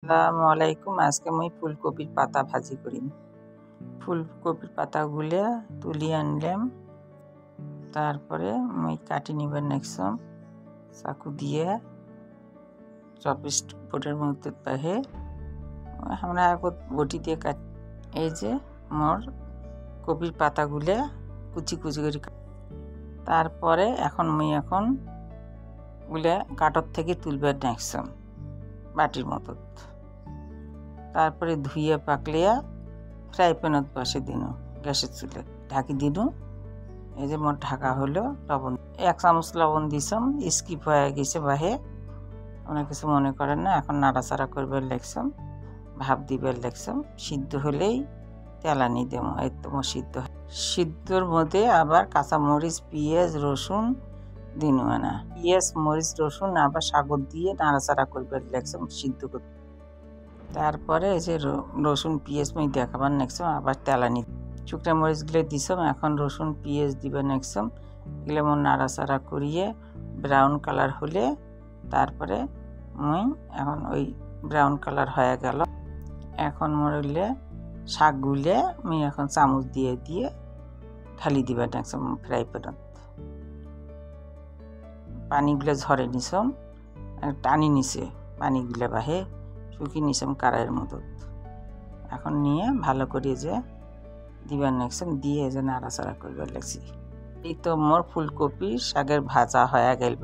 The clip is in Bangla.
আসসালামু আলাইকুম। আজকে মুই ফুলকপির পাতা ভাজি করিম। ফুলকপির পাতাগুলা তুলি আনলাম, তারপরে মুই কাটি নিবার নেক্সম চাকু দিয়ে চপিস্ট বোর্ডের মধ্যে বাহে আমরা বটি দিয়ে কাট। এই যে মোর কপির পাতাগুলা কুচি কুচি করে, তারপরে এখন গুলা কাটর থেকে তুলবার নেক্সম বাটির মতো, তারপরে ধুইয়া পাকলিয়া ফ্রাই প্যানত বসে দিন, গ্যাসের চুলে ঢাকি দিন। এই যে মোট ঢাকা হলো, লবণ 1 চামচ লবণ দিছম, স্কিপ হয়ে গেছে বাহে, অনেক কিছু মনে করেন না। এখন নাড়াচাড়া করবার লাগছম, ভাপ দিবার লাগছম। সিদ্ধ হলেই তেলানি দেব। এই তো সিদ্ধ, সিদ্ধর মধ্যে আবার কাঁচা মরিচ, পেঁয়াজ, রসুন দিন না। পেঁয়াজ, মরিচ, রসুন আবার সাগর দিয়ে নাড়াচাড়া করবার লাগছম সিদ্ধ করতে। তারপরে এই যে রসুন পেঁয়াজ মুই দেখাবার নেক্সম আবার তেলানি শুকনা মরিচগুলো দিছম। এখন রসুন পেঁয়াজ দিবার নেক্সম, এগুলো মোর নাড়াচাড়া করিয়ে ব্রাউন কালার হলে তারপরে মুই এখন ওই ব্রাউন কালার হয়ে গেল। এখন মোর হইলে শাকগুলো মুই এখন চামচ দিয়ে দিয়ে ঢালি দিবার নেক্সম ফ্রাই প্যানত। পানিগুলো ঝরে নিছম, টানি নিছে পানিগুলো বাহে, শুকিয়ে নিছম কারাইয়ের মতো। এখন নিয়ে ভালো করে যে দিবার নেক্সম দিয়ে যে নাড়াচাড়া করবার লাগছি। এই তো মোর ফুলকপি শাকের ভাজা হয়ে গেল।